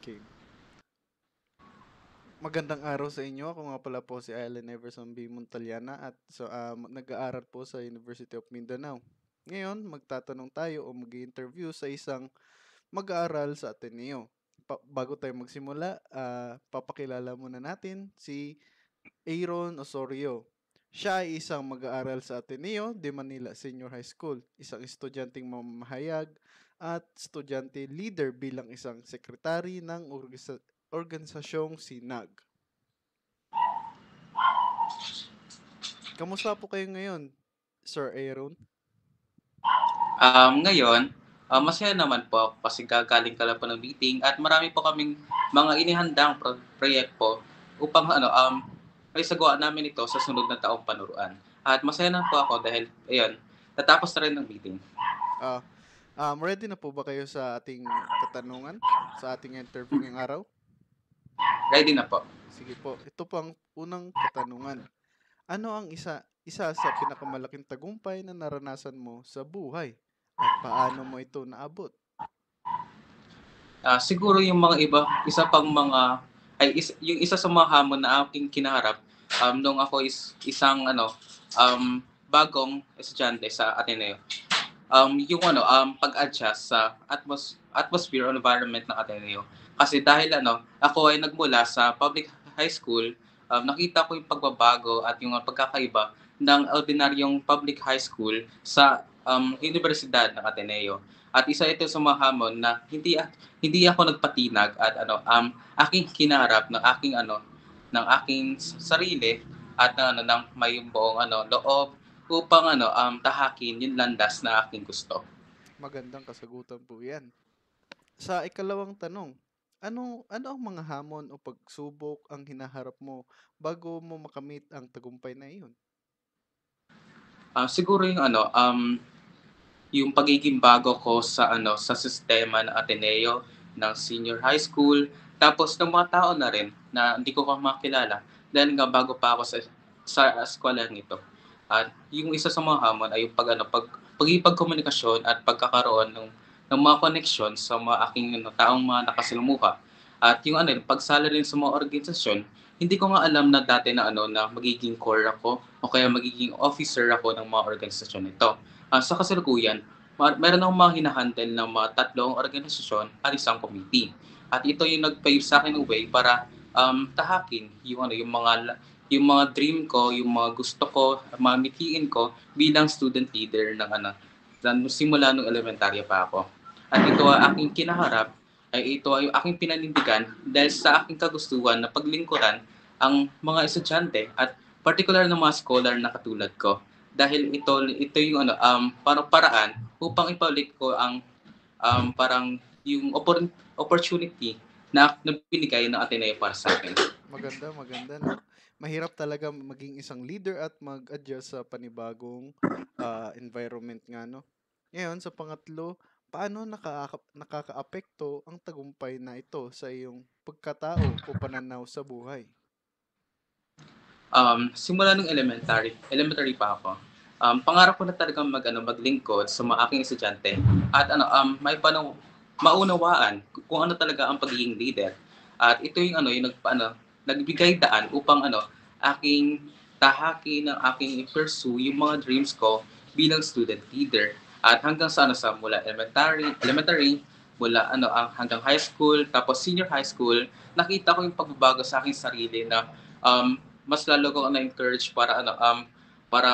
Okay. Magandang araw sa inyo. Ako nga pala po si Allen Everson B. Montaliana at nag-aaral po sa University of Mindanao. Ngayon, magtatanong tayo o mag-interview sa isang mag-aaral sa Ateneo. Bago tayo magsimula, papakilala muna natin si Aaron Osorio. Siya ay isang mag-aaral sa Ateneo de Manila Senior High School, isang estudyanteng mamahayag at estudyante leader bilang isang sekretary ng organisasyong SINAG. Kamusta po kayo ngayon, Sir Aaron? Ngayon, masaya naman po ako kasi gagaling ka lang po ng meeting at marami po kaming mga inihandang proyekto upang ay sagwa namin ito sa sunod na taong panuruan. At masaya naman po ako dahil, ayun, natapos na rin ng meeting. Ah, ready na po ba kayo sa ating katanungan sa ating interview ngayong araw? Ready na po. Sige po, ito po ang unang katanungan. Ano ang isa sa pinakamalaking tagumpay na naranasan mo sa buhay at paano mo ito naabot? Siguro yung mga iba, isa pang mga, yung isa sa mga hamon na aking kinaharap nung ako is isang bagong estudyante sa Ateneo. Yung pag-adjust sa atmosphere or environment ng Ateneo. Kasi dahil ako ay nagmula sa public high school, nakita ko yung pagbabago at yung pagkakaiba ng ordinaryong public high school sa universidad ng Ateneo. At isa ito sa mga hamon na hindi ako nagpatinag at aking kinarap ng aking sarili at ng may buong loob upang tahakin yung landas na aking gusto. Magandang kasagutan po 'yan. Sa ikalawang tanong, ano ang mga hamon o pagsubok ang hinaharap mo bago mo makamit ang tagumpay na iyon? Siguro yung pagiging bago ko sa sistema ng Ateneo, ng senior high school, tapos ng mga tao na rin na hindi ko makilala dahil nga bago pa ako sa eskwelahan nito. At yung isa sa mga hamon ay yung pagkipagkomunikasyon at pagkakaroon ng mga koneksyon sa mga aking taong mga nakasalumuha. At yung pagsala rin sa mga organisasyon, hindi ko nga alam na dati na magiging core ako o kaya magiging officer ako ng mga organisasyon nito. Sa kasalukuyan, meron akong mga hinahandle ng mga tatlong organisasyon at isang committee. At ito yung nag-pave sa akin ng way para tahakin yung mga dream ko, yung mga gusto ko, mga mithiin ko bilang student leader simula nung elementarya pa ako. At ito ang aking kinaharap ito ay aking pinanindigan dahil sa aking kagustuhan na paglingkuran ang mga estudyante at particular na mga scholar na katulad ko. Dahil ito yung parang paraan upang ipaulit ko ang parang yung opportunity na binigay ng Ateneo para sa akin. Maganda, maganda, no? Mahirap talaga maging isang leader at mag-adjust sa panibagong environment nga, no? Ngayon, sa pangatlo, paano nakakaapekto ang tagumpay na ito sa iyong pagkatao o pananaw sa buhay? Simula nung elementary pa ako, pangarap ko na talagang maglingkod sa mga aking estudyante at maunawaan kung ano talaga ang pagiging leader. At ito yung nagbigay daan upang aking tahakin ng aking i-pursue yung mga dreams ko bilang student leader. At hanggang sa mula elementary, mula hanggang high school, tapos senior high school, nakita ko yung pagbabago sa aking sarili na mas lalo ko na-encourage para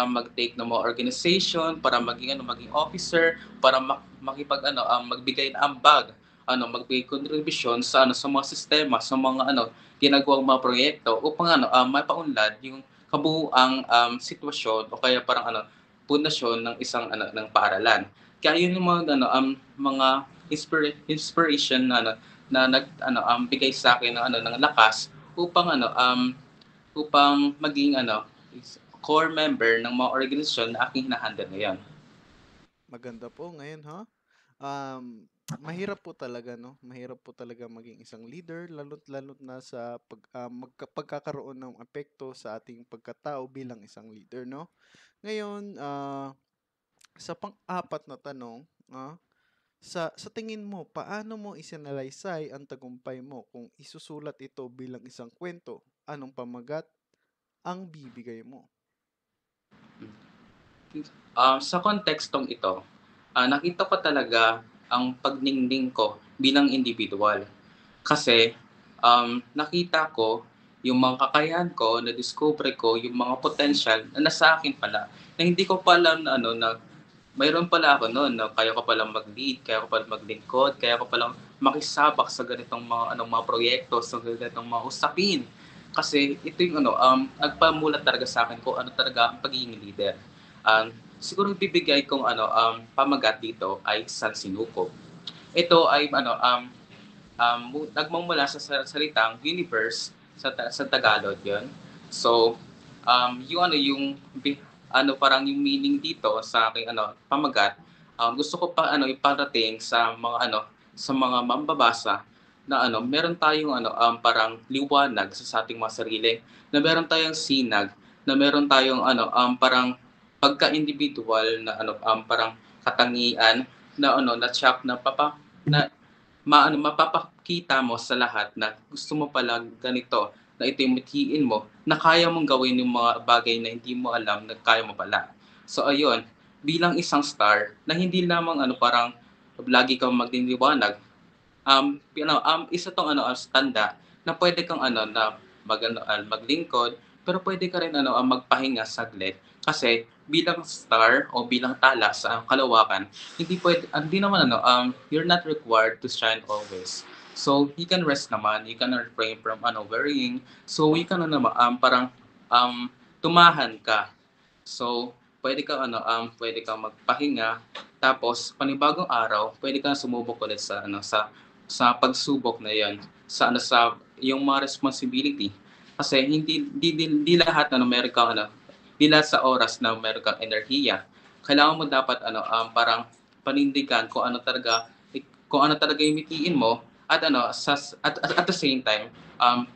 mag-take ng mga organization, para maging officer, para magbigay ng ambag, magbigay contribution sa mga sistema, sa mga ginagawang mga proyekto upang maipaunlad yung kabuuang sitwasyon o kaya parang pundasyon ng isang ng paaralan. Kaya yun yung mga inspiration na bigay sa akin ng ng lakas upang maging core member ng mga organisasyon na aking hinahandle ngayon. Maganda po ngayon, ha? Mahirap po talaga, no? Mahirap po talaga maging isang leader, lalo't na sa pagkakaroon ng epekto sa ating pagkatao bilang isang leader, no? Ngayon, sa pang-apat na tanong, Sa tingin mo, paano mo isinalaysay ang tagumpay mo kung isusulat ito bilang isang kwento? Anong pamagat ang bibigay mo? Sa kontekstong ito, nakita ko talaga ang pagningning ko bilang individual. Kasi, nakita ko yung mga kakayahan ko, na-discover ko yung mga potential na nasa akin pala, na hindi ko pa alam na ano, na mayroon pala ako noon, na kaya ko palang mag-lead, kaya ko palang maglingkod, kaya ko palang makisabak sa ganitong mga proyekto, sa ganitong mga usapin. Kasi ito yung nagpamulat talaga sa akin kung ano talaga ang pagiging leader. Siguro bibigay kong pamagat dito ay San Sinuko. Ito ay nagmumula sa salitang universe sa Tagalog 'yon. So, parang yung meaning dito sa aking pamagat, gusto ko pa iparating sa mga mambabasa na meron tayong parang liwanag sa ating mga sarili, na meron tayong sinag, na meron tayong parang pagka-individual na parang katangian na na tiyak na na mapapakita mo sa lahat na gusto mo pala ganito, na ito yung mithiin mo, na kaya mong gawin yung mga bagay na hindi mo alam na kaya mo pala. So ayun, bilang isang star na hindi lamang parang lagi kang magliliwanag, isa 'tong tanda na pwede kang na maglingkod, pero pwede ka rin magpahinga saglit. Kasi bilang star o bilang tala sa kalawakan, hindi naman you're not required to shine always. So, you can rest naman, you can refrain from worrying. So, you can parang tumahan ka. So, pwede kang magpahinga, tapos panibagong araw, pwede kang sumubok ulit sa pagsubok na 'yon, sa yung mga responsibility. Kasi hindi lahat meron kang hindi lahat sa oras na meron kang enerhiya. Kailangan mo dapat parang panindigan kung ano talaga yung mitiin mo, at at the same time,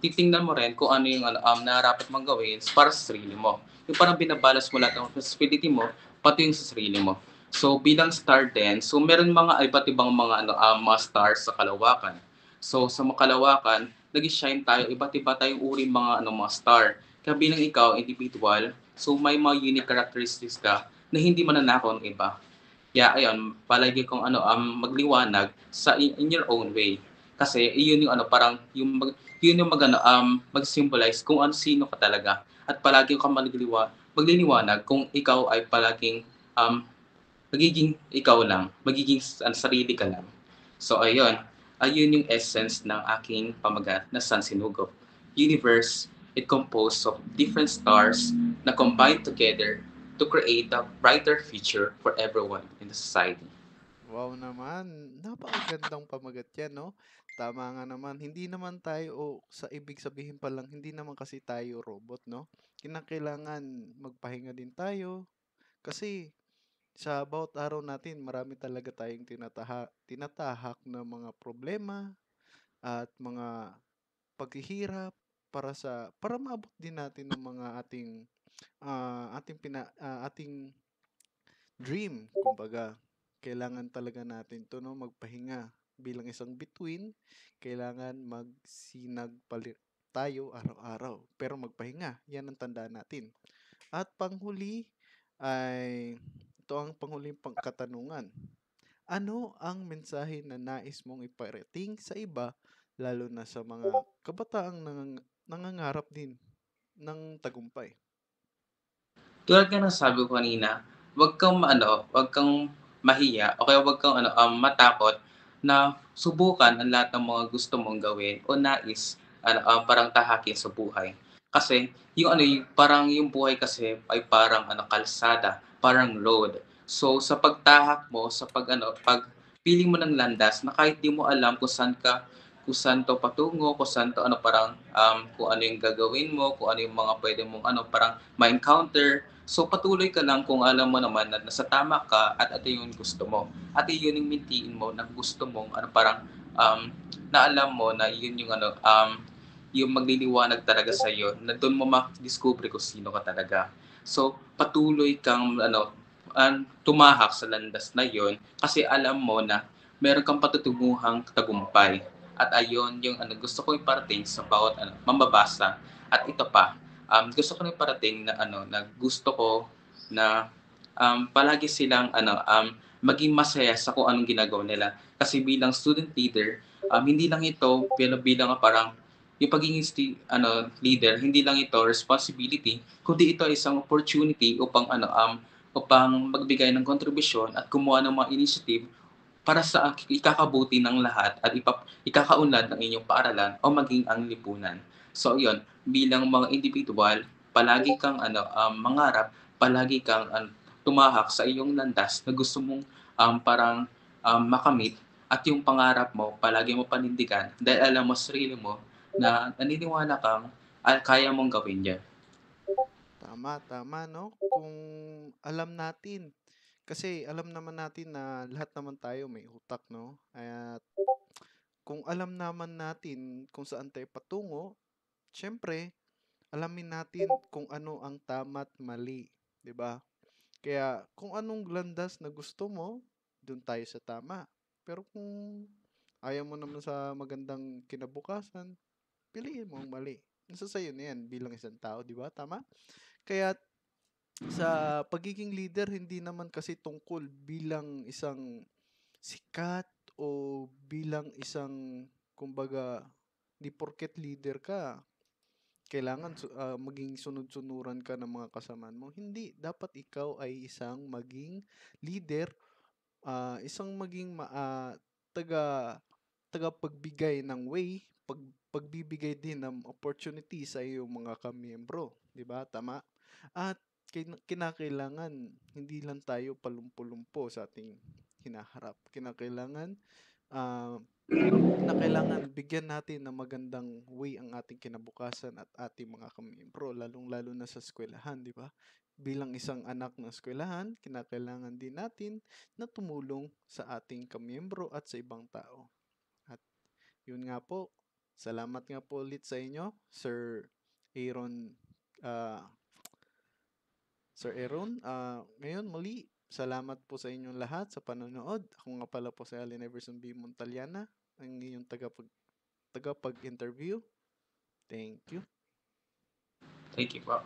titingnan mo rin kung ano yung nararapat mong gawin para sa sarili mo. Yung parang binabalance mo lahat ng responsibility mo, pati yung sa sarili mo. So bilang star din, so meron mga iba't ibang mga stars sa kalawakan. So sa mga kalawakan, nag-shine tayo, iba't iba tayong uri mga star. Kaya bilang ikaw, individual, so may mga unique characteristics ka na hindi mananakaw ng iba. Kaya ayun, palagi kong magliwanag in your own way. Kasi iyon yung yun yung mag-symbolize kung sino ka talaga. At palagi kang magliliwanag kung ikaw ay palaging magiging ikaw lang, magiging sarili ka lang. So ayun yung essence ng aking pamagat na San Sinugo. Universe, it composed of different stars na combined together to create a brighter future for everyone in the society. Wow naman, napakagandang pamagat 'yan 'no. Tama nga naman, hindi naman tayo o sa ibig sabihin pa lang hindi naman kasi tayo robot 'no. Kinakailangan magpahinga din tayo kasi sa bawat araw natin marami talaga tayong tinatahak na mga problema at mga paghihirap para maabot din natin ng mga ating dream kumbaga. Kailangan talaga natin 'to 'no, magpahinga. Bilang isang bituin, kailangan magsinag tayo araw-araw, pero magpahinga, 'yan ang tandaan natin. At panghuli ay ito ang panghuling katanungan. Ano ang mensahe na nais mong iparating sa iba, lalo na sa mga kabataang nangangarap din ng tagumpay? Tulad nga ng sabi ko kanina, wag kang mahiya o kaya wag kang matakot na subukan ang lahat ng mga gusto mong gawin o nais parang tahakin sa buhay. Kasi yung parang yung buhay kasi ay parang kalsada, parang road. So sa pagtahak mo, sa pagpili mo ng landas na kahit di mo alam kung saan to patungo, kung saan to parang kung ano yung gagawin mo, kung ano yung mga pwede mong parang ma-encounter. So patuloy ka lang kung alam mo naman na nasa tama ka at ito yung gusto mo. At yun yung mintiin mo na gusto mong parang na alam mo na yun yung yung magliliwanag talaga sa iyo, na doon mo ma-discover kung sino ka talaga. So patuloy kang tumahak sa landas na yon, kasi alam mo na meron kang patutunguhang tagumpay. At ayon yung gusto ko iparating sa bawat mambabasa. At ito pa, gusto ko na iparating na na gusto ko na palagi silang maging masaya sa kung anong ginagawa nila. Kasi bilang student leader, hindi lang ito bilang parang yung pagiging leader, hindi lang ito responsibility, kundi ito ay isang opportunity upang magbigay ng kontribusyon at gumawa ng mga initiative para sa ikakabuti ng lahat at ikakaunlad ng inyong paaralan o maging ang lipunan. So yun, bilang mga individual, palagi kang mangarap, palagi kang tumahak sa iyong landas na gusto mong parang makamit, at yung pangarap mo, palagi mo panindigan dahil alam mo sa sarili mo na naniniwala kang kaya mong gawin yan. Tama, tama, no? Kung alam natin, kasi alam naman natin na lahat naman tayo may utak, no? At kung alam naman natin kung saan tayo patungo, syempre, alamin natin kung ano ang tama at mali, 'di ba? Kaya kung anong landas na gusto mo, doon tayo sa tama. Pero kung ayaw mo naman sa magandang kinabukasan, piliin mo ang mali. Nasa sa'yo na yan bilang isang tao, di ba? Tama? Kaya sa pagiging leader, hindi naman kasi tungkol bilang isang sikat o bilang isang, kumbaga, di porket leader ka, kailangan maging sunod-sunuran ka ng mga kasamaan mo. Hindi, dapat ikaw ay isang maging leader, isang maging taga tagapagbigay ng way, pagbibigay din ng opportunity sa iyong mga kamiyembro, 'di ba? Tama? At kinakailangan hindi lang tayo palumpo-lumpo sa ating hinaharap. Ah, Kinakailangan bigyan natin ng magandang way ang ating kinabukasan at ating mga kamiyembro, lalong-lalo na sa eskwelahan, di ba? Bilang isang anak ng eskwelahan, kinakailangan din natin na tumulong sa ating kamiyembro at sa ibang tao. At yun nga po, salamat nga po ulit sa inyo, Aaron, ah, Sir Aaron. Ngayon muli, salamat po sa inyong lahat sa panonood. Ako nga pala po si Allen Everson B. Montaliana, ang inyong tagapag-interview. Thank you. Thank you po.